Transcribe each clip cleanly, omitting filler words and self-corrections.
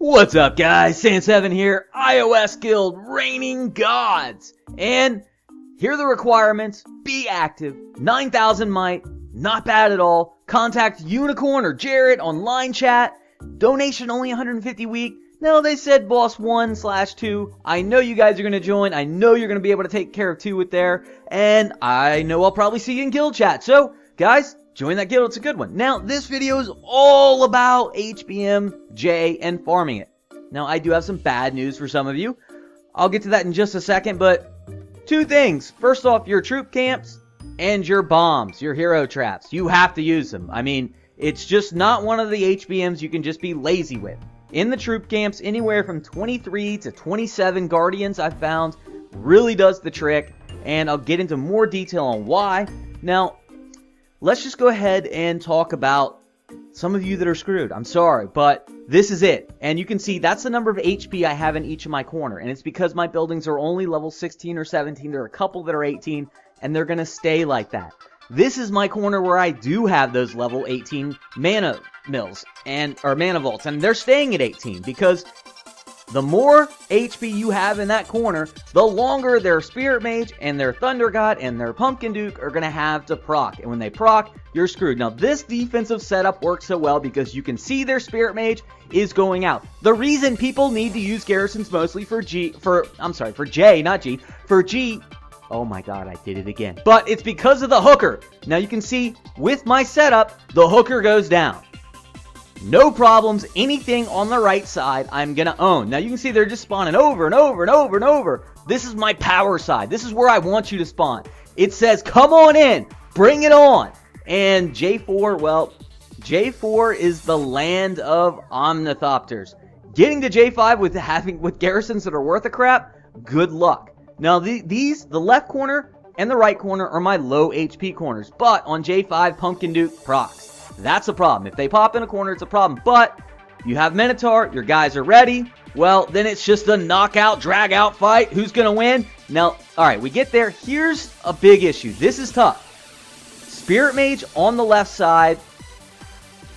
What's up, guys? San7 here, iOS Guild Reigning Gods. And here are the requirements. Be active, 9,000 might, not bad at all. Contact Unicorn or Jarrett on line chat. Donation only 150 a week. No, they said boss 1/2. I know you guys are going to join. I know you're going to be able to take care of 2 with there. And I know I'll probably see you in guild chat. So, guys, join that guild. It's a good one. Now, this video is all about HBM, J, and farming it. Now, I do have some bad news for some of you. I'll get to that in just a second, but 2 things. First off, your troop camps and your bombs, your hero traps. You have to use them. I mean, it's just not one of the HBMs you can just be lazy with. In the troop camps, anywhere from 23 to 27 guardians I've found really does the trick, and I'll get into more detail on why. Now, let's just go ahead and talk about some of you that are screwed. I'm sorry, but this is it. And you can see that's the number of HP I have in each of my corner, and it's because my buildings are only level 16 or 17. There are a couple that are 18, and they're going to stay like that. This is my corner where I do have those level 18 mana mills or mana vaults, and they're staying at 18 because the more HP you have in that corner, the longer their Spirit Mage and their Thunder God and their Pumpkin Duke are going to have to proc. And when they proc, you're screwed. Now, this defensive setup works so well because you can see their Spirit Mage is going out. The reason people need to use garrisons mostly for J, not G, for G. Oh my god, I did it again. But it's because of the hooker. Now you can see with my setup, the hooker goes down. No problems. Anything on the right side, I'm going to own. Now you can see they're just spawning over and over and over and over. This is my power side. This is where I want you to spawn. It says, come on in. Bring it on. And J4, well, J4 is the land of Omnithopters. Getting to J5 with garrisons that are worth a crap, good luck. Now, the left corner and the right corner are my low HP corners. But on J5, Pumpkin Duke procs. That's a problem. If they pop in a corner, it's a problem. But you have Minotaur, your guys are ready. Well, then it's just a knockout, drag-out fight. Who's going to win? Now, all right, we get there. Here's a big issue. This is tough. Spirit Mage on the left side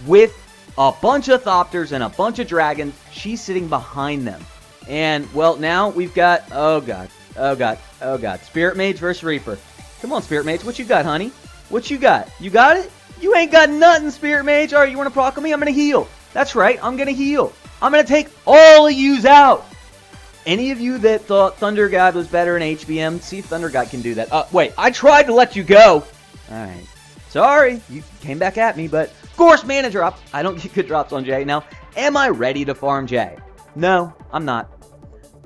with a bunch of Thopters and a bunch of Dragons. She's sitting behind them. And, well, now we've got, oh, God. Oh, God. Oh, God. Spirit Mage versus Reaper. Come on, Spirit Mage. What you got, honey? What you got? You got it? You ain't got nothing, Spirit Mage. All right, you want to proc on me? I'm going to heal. That's right. I'm going to heal. I'm going to take all of yous out. Any of you that thought Thunder God was better in HBM, see if Thunder God can do that. Wait. I tried to let you go. All right. Sorry. You came back at me, but of course, mana drop. I don't get good drops on J. Now, am I ready to farm J? No, I'm not.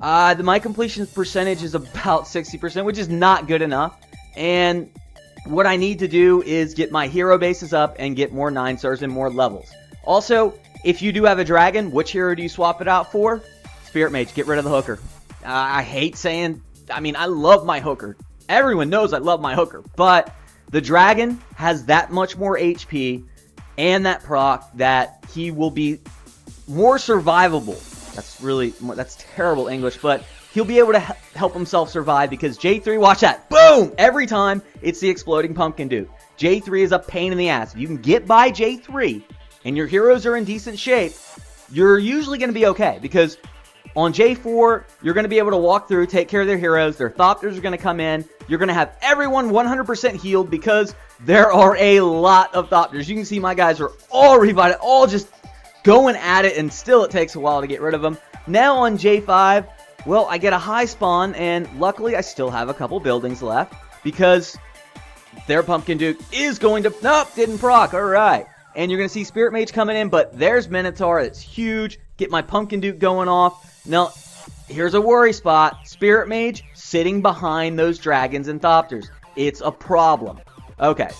My completion percentage is about 60%, which is not good enough. And what I need to do is get my hero bases up and get more 9-stars and more levels. Also, if you do have a dragon, which hero do you swap it out for? Spirit Mage. Get rid of the hooker. I hate saying, I love my hooker. Everyone knows I love my hooker. But the dragon has that much more HP and that proc that he will be more survivable. That's terrible English, but he'll be able to help himself survive because J3, watch that, boom! Every time, it's the exploding Pumpkin Duke. J3 is a pain in the ass. If you can get by J3 and your heroes are in decent shape, you're usually going to be okay because on J4, you're going to be able to walk through, take care of their heroes, their Thopters are going to come in, you're going to have everyone 100% healed because there are a lot of Thopters. You can see my guys are all revived, all just going at it, and still it takes a while to get rid of them. Now on J5, well, I get a high spawn, and luckily I still have a couple buildings left because their Pumpkin Duke is going to... Nope, didn't proc. All right. And you're going to see Spirit Mage coming in, but there's Minotaur. It's huge. Get my Pumpkin Duke going off. Now, here's a worry spot. Spirit Mage sitting behind those Dragons and Thopters. It's a problem. Okay.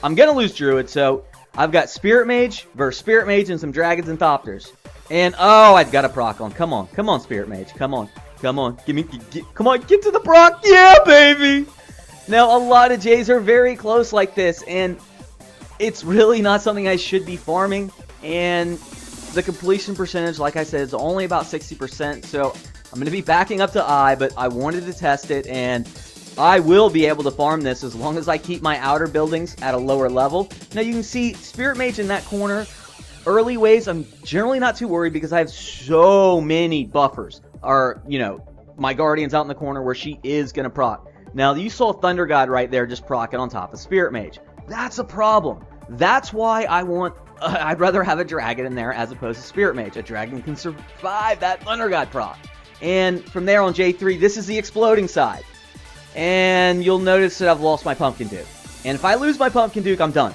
I'm going to lose Druid, so I've got Spirit Mage versus Spirit Mage and some Dragons and Thopters. And, oh, I've got a proc on. Come on. Come on, Spirit Mage. Come on. Come on. Come on. Get to the proc. Yeah, baby. Now, a lot of J's are very close like this, and it's really not something I should be farming. And the completion percentage, like I said, is only about 60%. So I'm going to be backing up to I, but I wanted to test it, and I will be able to farm this as long as I keep my outer buildings at a lower level. Now you can see Spirit Mage in that corner early waves, I'm generally not too worried because I have so many buffers. Or, you know, my Guardian's out in the corner where she is going to proc. Now, you saw Thunder God right there just proccing on top of Spirit Mage. That's a problem. That's why I'd rather have a Dragon in there as opposed to Spirit Mage. A Dragon can survive that Thunder God proc. And from there on J3, this is the exploding side. And you'll notice that I've lost my Pumpkin Duke. And if I lose my Pumpkin Duke, I'm done.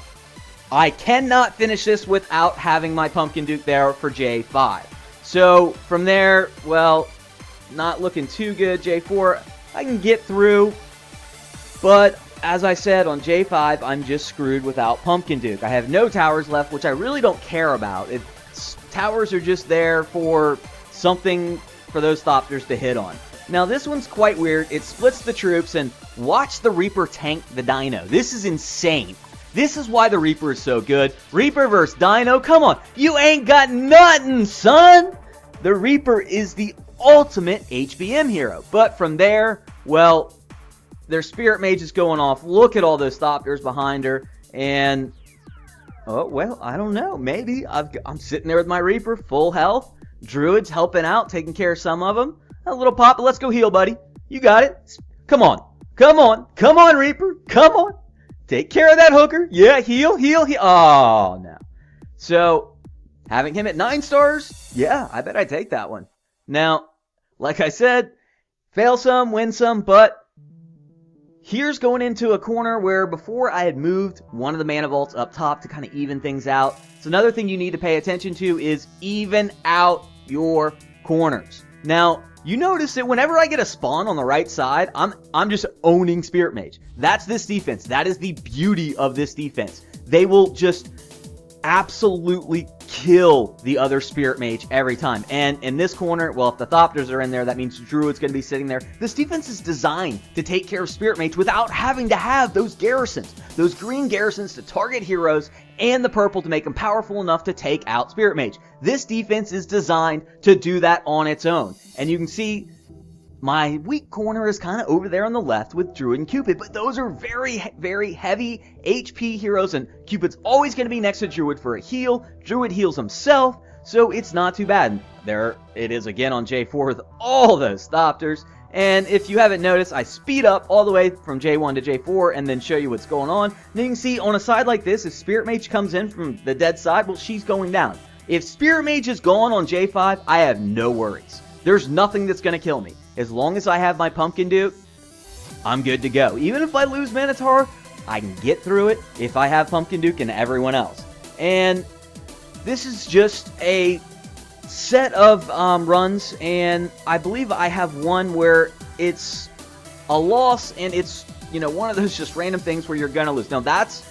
I cannot finish this without having my Pumpkin Duke there for J5. So, from there, well, not looking too good. J4, I can get through. But, as I said, on J5, I'm just screwed without Pumpkin Duke. I have no towers left, which I really don't care about. Towers are just there for something for those Thopters to hit on. Now, this one's quite weird. It splits the troops, and watch the Reaper tank the Dino. This is insane. This is why the Reaper is so good. Reaper versus Dino, come on. You ain't got nothing, son! The Reaper is the ultimate HBM hero. But from there, well, their Spirit Mage is going off. Look at all those Thopters behind her. And, oh, well, I don't know. Maybe I'm sitting there with my Reaper, full health. Druid's helping out, taking care of some of them. A little pop, but let's go heal, buddy. You got it. Come on. Come on. Come on, Reaper. Come on. Take care of that hooker. Yeah, heal, heal, heal. Oh, no. So, having him at 9 stars, yeah, I bet I'd take that one. Now, like I said, fail some, win some, but here's going into a corner where before I had moved one of the mana vaults up top to kind of even things out. So another thing you need to pay attention to is even out your corners. Now, you notice that whenever I get a spawn on the right side, I'm just owning Spirit Mage. That's this defense. That is the beauty of this defense. They will just absolutely kill the other Spirit Mage every time. And in this corner, well, if the Thopters are in there, that means Druid's going to be sitting there. This defense is designed to take care of Spirit Mage without having to have those garrisons. Those green garrisons to target heroes and the purple to make them powerful enough to take out Spirit Mage. This defense is designed to do that on its own. And you can see my weak corner is kind of over there on the left with Druid and Cupid, but those are very, very heavy HP heroes, and Cupid's always going to be next to Druid for a heal. Druid heals himself, so it's not too bad. There it is again on J4 with all those Thopters. And if you haven't noticed, I speed up all the way from J1 to J4 and then show you what's going on. Then you can see on a side like this, if Spirit Mage comes in from the dead side, well, she's going down. If Spirit Mage is gone on J5, I have no worries. There's nothing that's going to kill me. As long as I have my Pumpkin Duke, I'm good to go. Even if I lose Minotaur, I can get through it if I have Pumpkin Duke and everyone else. And this is just a set of runs, and I believe I have one where it's a loss, and it's, you know, one of those just random things where you're going to lose. Now, that's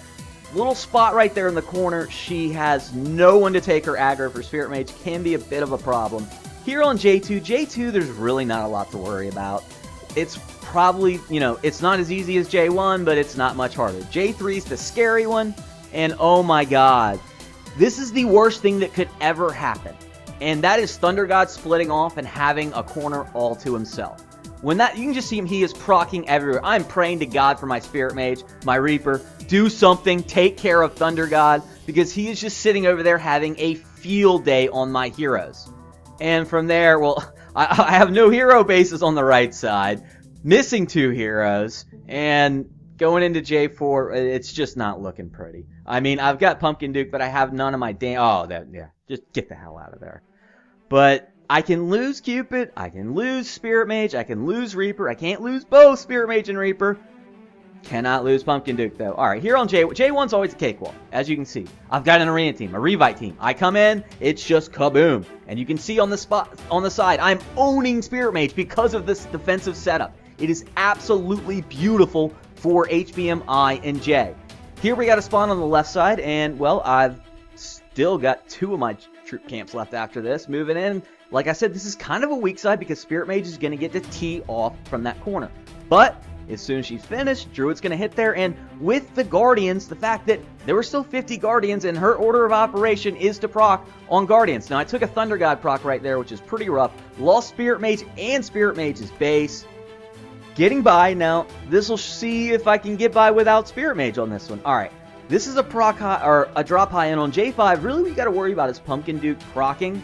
a little spot right there in the corner. She has no one to take her aggro for Spirit Mage. Can be a bit of a problem. Here on J2, there's really not a lot to worry about. It's probably, you know, it's not as easy as J1, but it's not much harder. J3 is the scary one, and oh my god, this is the worst thing that could ever happen. And that is Thunder God splitting off and having a corner all to himself. When that, you can just see him, he is proccing everywhere. I'm praying to God for my Spirit Mage, my Reaper. Do something, take care of Thunder God, because he is just sitting over there having a field day on my heroes. And from there, well, I have no hero bases on the right side, missing 2 heroes, and going into J4, it's just not looking pretty. I mean, I've got Pumpkin Duke, but I have none of my yeah, just get the hell out of there. But I can lose Cupid, I can lose Spirit Mage, I can lose Reaper, I can't lose both Spirit Mage and Reaper. Cannot lose Pumpkin Duke, though. Alright, here on J1's always a cakewalk, as you can see. I've got an arena team, a Revite team. I come in, it's just kaboom. And you can see on the spot, on the side, I'm owning Spirit Mage because of this defensive setup. It is absolutely beautiful for HBM I and J. Here we got a spawn on the left side, and, well, I've still got 2 of my troop camps left after this. Moving in, like I said, this is kind of a weak side because Spirit Mage is going to get to tee off from that corner. But as soon as she's finished, Druid's going to hit there, and with the Guardians, the fact that there were still 50 Guardians, and her order of operation is to proc on Guardians. Now, I took a Thunder God proc right there, which is pretty rough. Lost Spirit Mage and Spirit Mage's base. Getting by. Now, this will see if I can get by without Spirit Mage on this one. Alright, This is a proc high, or a drop high, and on J5, really what you got to worry about is Pumpkin Duke proccing.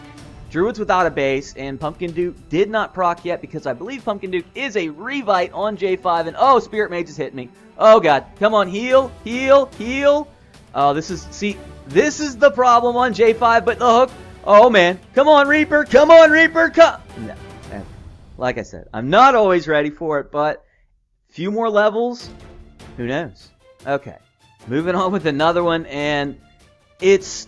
Druid's without a base, and Pumpkin Duke did not proc yet because I believe Pumpkin Duke is a Revite on J5, and oh, Spirit Mage is hitting me. Oh god, come on, heal, heal, heal. Oh, this is the problem on J5, but the hook, oh man, come on Reaper, come. No, like I said, I'm not always ready for it, but a few more levels, who knows? Okay, moving on with another one, and it's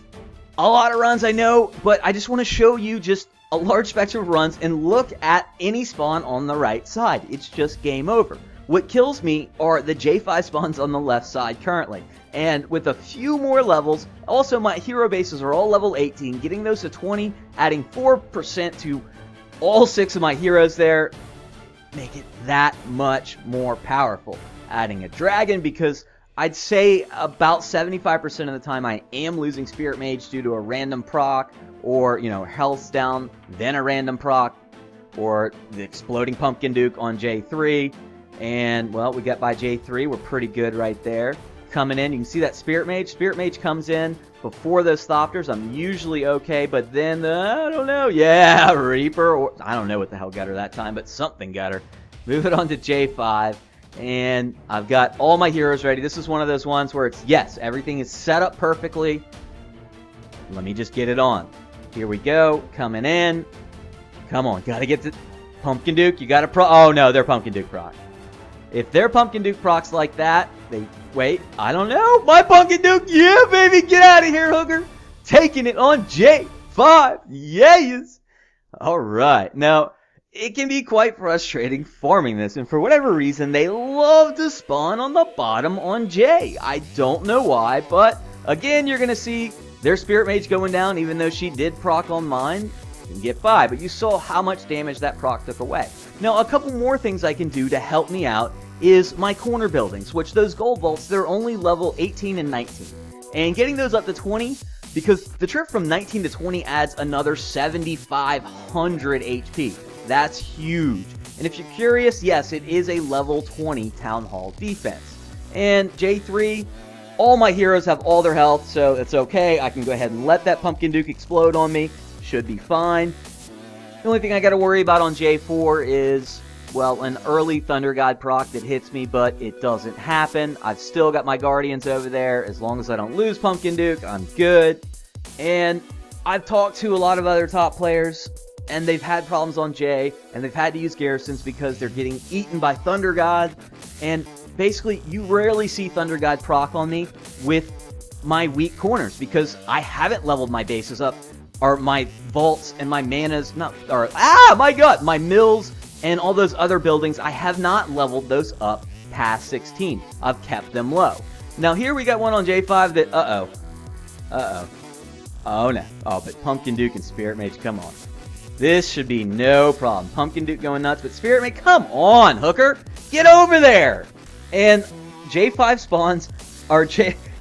a lot of runs, I know, but I just want to show you just a large spectrum of runs and look at any spawn on the right side. It's just game over. What kills me are the J5 spawns on the left side currently. And with a few more levels, also my hero bases are all level 18. Getting those to 20, adding 4% to all 6 of my heroes there, make it that much more powerful. Adding a dragon because I'd say about 75% of the time I am losing Spirit Mage due to a random proc, or, you know, health's down, then a random proc, or the exploding Pumpkin Duke on J3. And, well, we got by J3. We're pretty good right there. Coming in, you can see that Spirit Mage. Spirit Mage comes in before those Thopters. I'm usually okay, but then, I don't know. Yeah, Reaper, or I don't know what the hell got her that time, but something got her. Move it on to J5. And I've got all my heroes ready. This is one of those ones where it's, yes, everything is set up perfectly. Let me just get it on. Here we go. Coming in. Come on. Got to get to Pumpkin Duke. You got to proc. Oh, no. They're Pumpkin Duke proc. If they're Pumpkin Duke procs like that, they... Wait. I don't know. My Pumpkin Duke. Yeah, baby. Get out of here, hooker. Taking it on J5. Yes. All right. Now... it can be quite frustrating farming this, and for whatever reason, they love to spawn on the bottom on J. I don't know why, but again, you're going to see their Spirit Mage going down, even though she did proc on mine, and get by, but you saw how much damage that proc took away. Now, a couple more things I can do to help me out is my corner buildings, which those gold vaults, they're only level 18 and 19, and getting those up to 20, because the trip from 19 to 20 adds another 7,500 HP. That's huge. And if you're curious, yes, it is a level 20 Town Hall defense. And J3, all my heroes have all their health, so it's okay. I can go ahead and let that Pumpkin Duke explode on me. Should be fine. The only thing I got to worry about on J4 is, well, an early Thunder God proc that hits me, but it doesn't happen. I've still got my Guardians over there. As long as I don't lose Pumpkin Duke, I'm good. And I've talked to a lot of other top players, and they've had problems on J, and they've had to use garrisons because they're getting eaten by Thunder God. And basically, you rarely see Thunder God proc on me with my weak corners because I haven't leveled my bases up, or my vaults and my manas, my mills and all those other buildings. I have not leveled those up past 16. I've kept them low. Now here we got one on J5 that, oh no. Oh, but Pumpkin Duke and Spirit Mage, come on. This should be no problem. Pumpkin Duke going nuts, but Spirit Mage, come on, hooker! Get over there! And J5 spawns are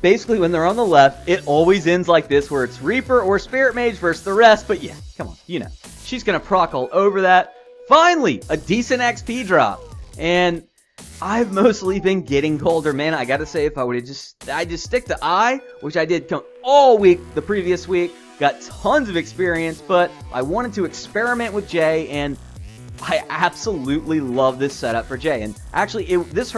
basically when they're on the left, it always ends like this, where it's Reaper or Spirit Mage versus the rest, but yeah, come on, you know. She's gonna proc all over that. Finally, a decent XP drop. And I've mostly been getting colder, man. I gotta say, if I would have I just stick to I, which I did all week the previous week, got tons of experience, but I wanted to experiment with J, and I absolutely love this setup for J. And actually, this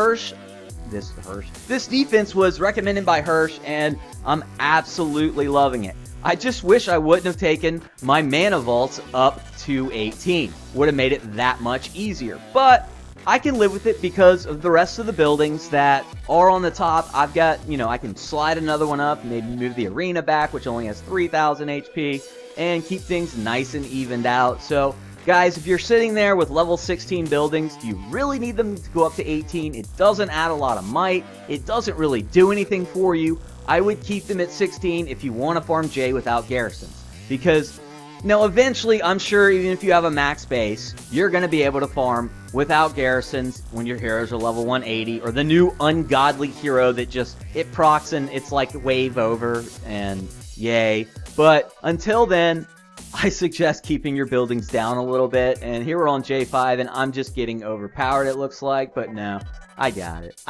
defense was recommended by Hirsch, and I'm absolutely loving it. I just wish I wouldn't have taken my mana vaults up to 18. Would have made it that much easier. But I can live with it because of the rest of the buildings that are on the top. I've got, I can slide another one up, maybe move the arena back, which only has 3,000 HP, and keep things nice and evened out. So, guys, if you're sitting there with level 16 buildings, do you really need them to go up to 18? It doesn't add a lot of might. It doesn't really do anything for you. I would keep them at 16 if you want to farm J without garrisons. Because, eventually, I'm sure even if you have a max base, you're going to be able to farm without garrisons when your heroes are level 180, or the new ungodly hero that it procs and it's like wave over, and yay. But until then, I suggest keeping your buildings down a little bit. And here we're on J5, and I'm just getting overpowered, it looks like. But no, I got it.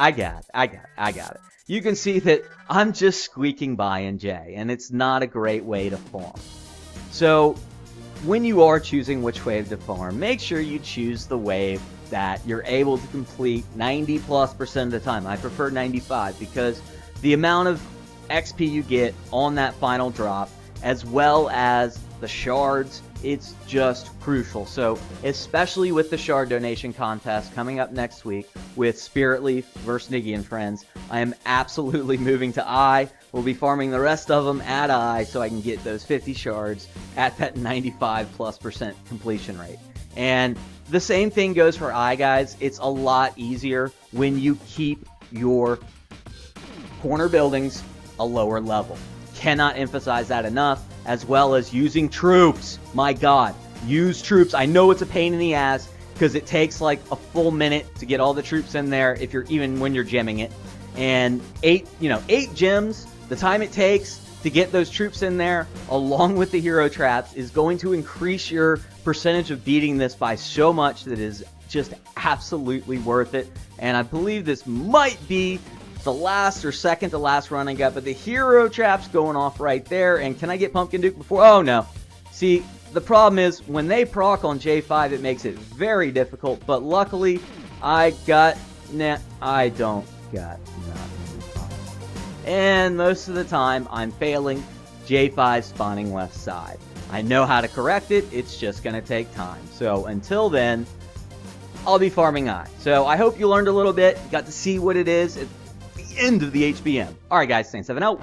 you can see that I'm just squeaking by in J, and it's not a great way to farm. So when you are choosing which wave to farm, make sure you choose the wave that you're able to complete 90+% of the time. I prefer 95 because the amount of XP you get on that final drop, as well as the shards, it's just crucial. So especially with the shard donation contest coming up next week with Spirit Leaf versus Niggy and friends, I am absolutely moving to I. We'll be farming the rest of them at I so I can get those 50 shards at that 95+% completion rate. And the same thing goes for I, guys. It's a lot easier when you keep your corner buildings a lower level. Cannot emphasize that enough, as well as using troops. My God, use troops. I know it's a pain in the ass because it takes like a full minute to get all the troops in there if you're even when you're gemming it. And 8 gems, the time it takes to get those troops in there along with the hero traps is going to increase your percentage of beating this by so much that it is just absolutely worth it. And I believe this might be the last or second to last run I got, but the hero trap's going off right there. And can I get Pumpkin Duke before? Oh no. See, the problem is when they proc on J5, it makes it very difficult, but luckily I don't got nothing. And most of the time I'm failing J5 spawning left side. I know how to correct it, it's just going to take time. So until then, I'll be farming I. So I hope you learned a little bit, got to see what it is at the end of the HBM. Alright guys, Saint 7 out.